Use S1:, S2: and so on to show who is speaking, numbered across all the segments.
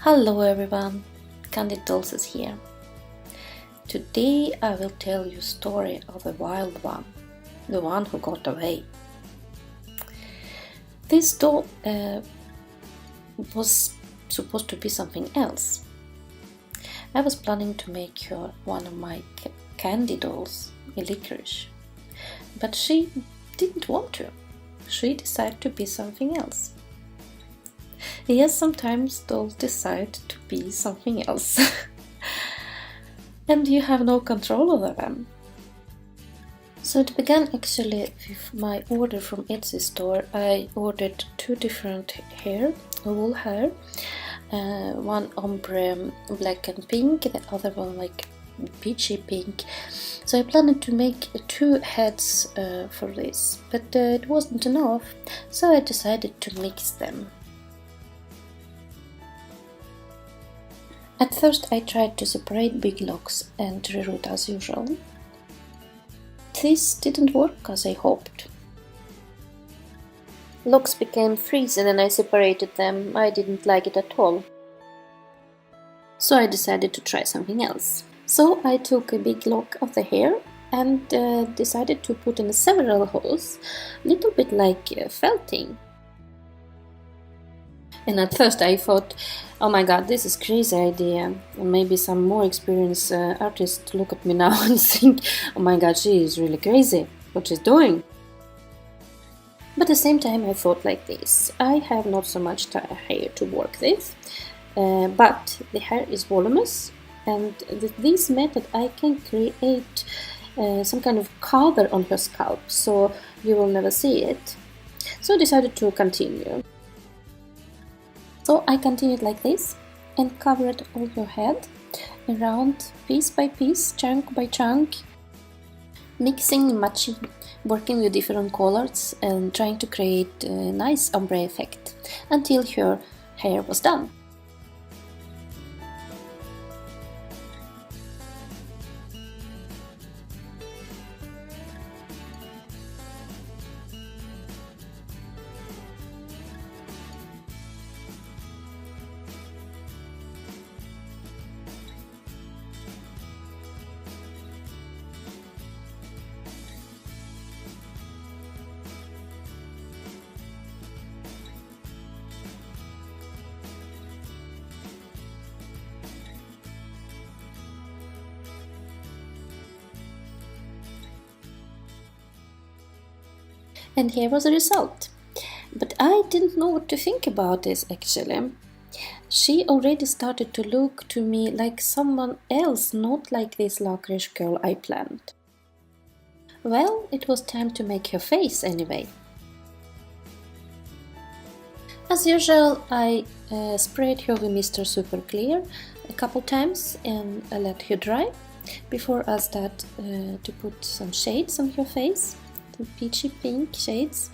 S1: Hello everyone, Candid Dolls is here. Today I will tell you a story of a wild one, the one who got away. This doll was supposed to be something else. I was planning to make her one of my candy dolls, a licorice, but she didn't want to. She decided to be something else. Yes, sometimes dolls decide to be something else. And you have no control over them. So it began actually with my order from Etsy store. I ordered two different wool hair. One ombre black and pink, the other one like peachy pink. So I planned to make two heads for this, but it wasn't enough, so I decided to mix them. At first I tried to separate big locks and reroot as usual. This didn't work as I hoped. Locks became frozen and I separated them. I didn't like it at all. So I decided to try something else. So I took a big lock of the hair and decided to put in several holes, a little bit like felting. And at first I thought, oh my god, this is a crazy idea. And maybe some more experienced artists look at me now and think, oh my god, she is really crazy, what she's doing. But at the same time I thought like this, I have not so much hair to work with, but the hair is voluminous, and with this method I can create some kind of color on her scalp, so you will never see it. So I decided to continue. So I continued like this and covered all her head around piece by piece, chunk by chunk, mixing, matching, working with different colors and trying to create a nice ombre effect until her hair was done. And here was the result. But I didn't know what to think about this actually. She already started to look to me like someone else, not like this licorice girl I planned. Well, it was time to make her face anyway. As usual, I sprayed her with Mr. Super Clear a couple times and I let her dry before I start to put some shades on her face. Peachy pink shades.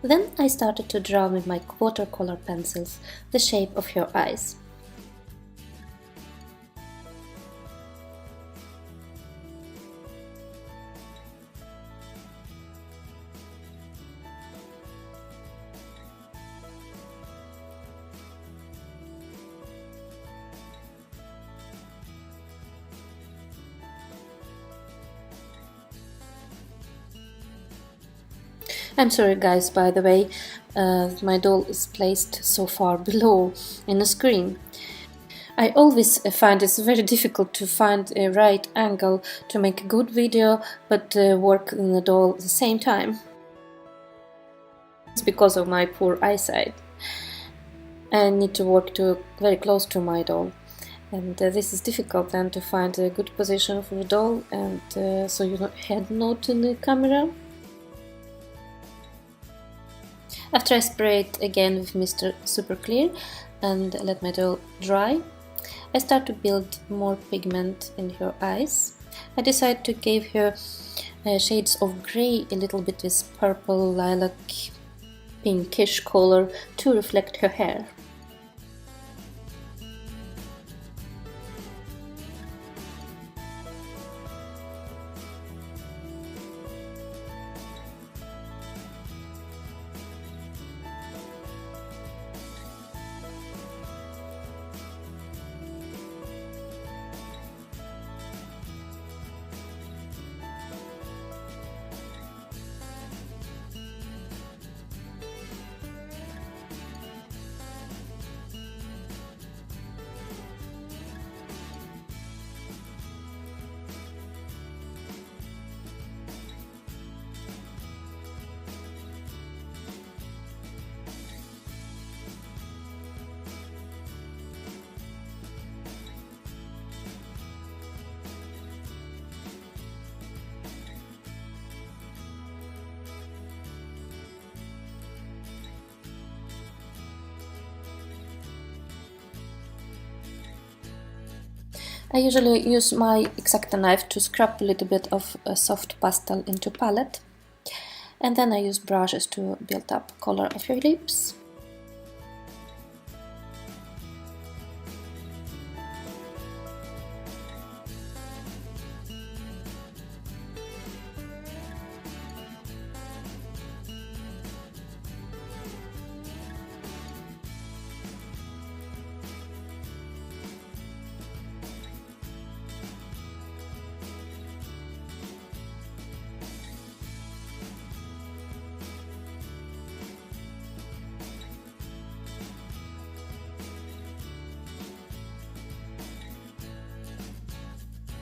S1: Then I started to draw with my watercolor pencils the shape of her eyes. I'm sorry guys, by the way, my doll is placed so far below in the screen. I always find it's very difficult to find a right angle to make a good video but work in the doll at the same time. It's because of my poor eyesight. I need to work very close to my doll. And this is difficult then to find a good position for the doll and so your head not in the camera. After I spray it again with Mr. Super Clear and let my doll dry, I start to build more pigment in her eyes. I decided to give her shades of grey, a little bit with purple, lilac, pinkish color to reflect her hair. I usually use my X-Acto knife to scrub a little bit of a soft pastel into palette, and then I use brushes to build up color of your lips.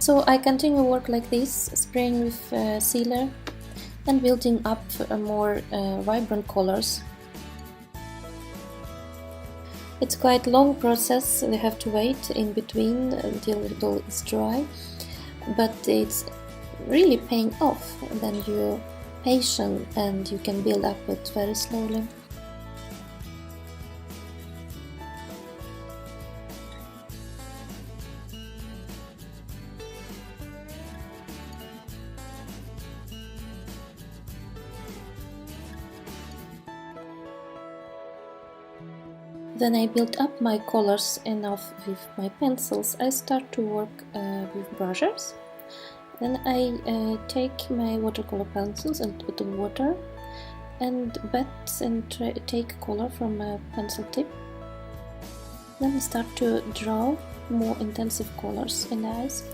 S1: So I continue work like this, spraying with sealer and building up more vibrant colors. It's quite a long process, you have to wait in between until it all is dry, but it's really paying off when you're patient and you can build up it very slowly. Then I built up my colors enough with my pencils. I start to work with brushes. Then I take my watercolor pencils and put in water and bet and take color from a pencil tip. Then I start to draw more intensive colors in the eyes.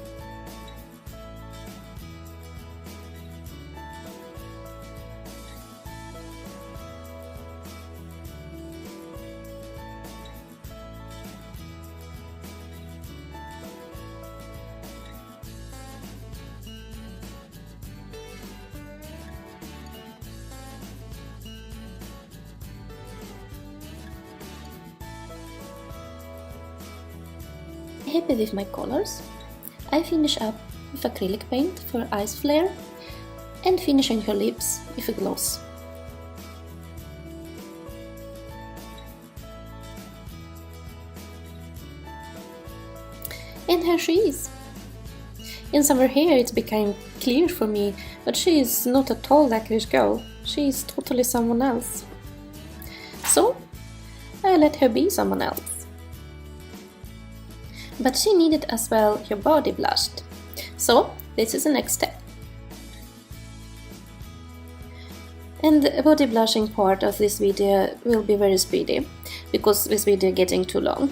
S1: Happy with my colors, I finish up with acrylic paint for eyes flare and finish on her lips with a gloss. And here she is. In summer hair it became clear for me, but she is not at all like this girl, she is totally someone else. So I let her be someone else. But she needed as well her body blushed. So this is the next step. And the body blushing part of this video will be very speedy, because this video is getting too long.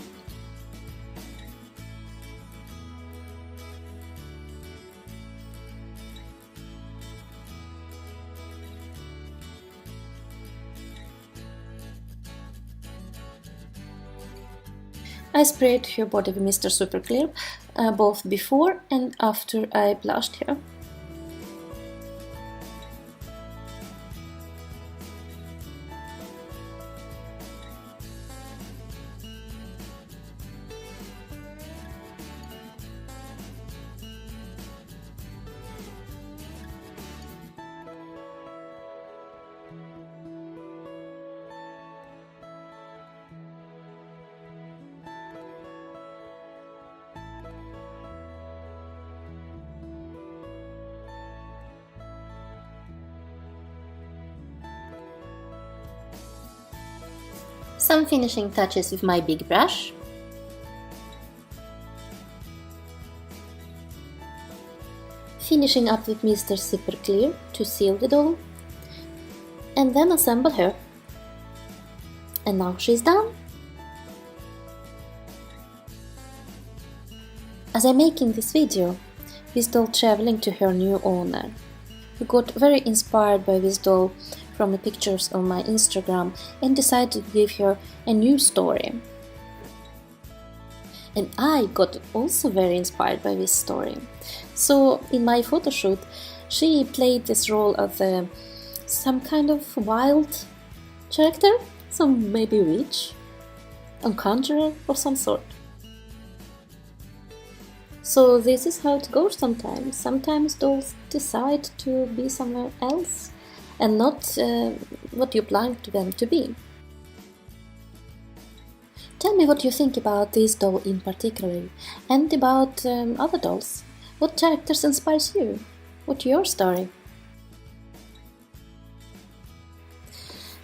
S1: I sprayed her body with Mr. Super Clear both before and after I blushed her. Some finishing touches with my big brush. Finishing up with Mr. Super Clear to seal the doll. And then assemble her. And now she's done. As I'm making this video, this doll traveling to her new owner, who got very inspired by this doll from the pictures on my Instagram and decided to give her a new story. And I got also very inspired by this story. So in my photo shoot, she played this role of some kind of wild character, some maybe witch, a conjurer of some sort. So this is how it goes sometimes. Sometimes dolls decide to be somewhere else and not what you planned them to be. Tell me what you think about this doll in particular and about other dolls. What characters inspires you? What's your story?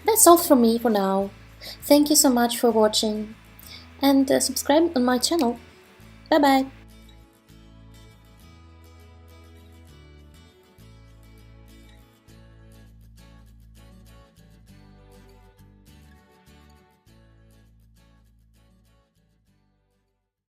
S1: That's all from me for now. Thank you so much for watching and subscribe on my channel. Bye bye!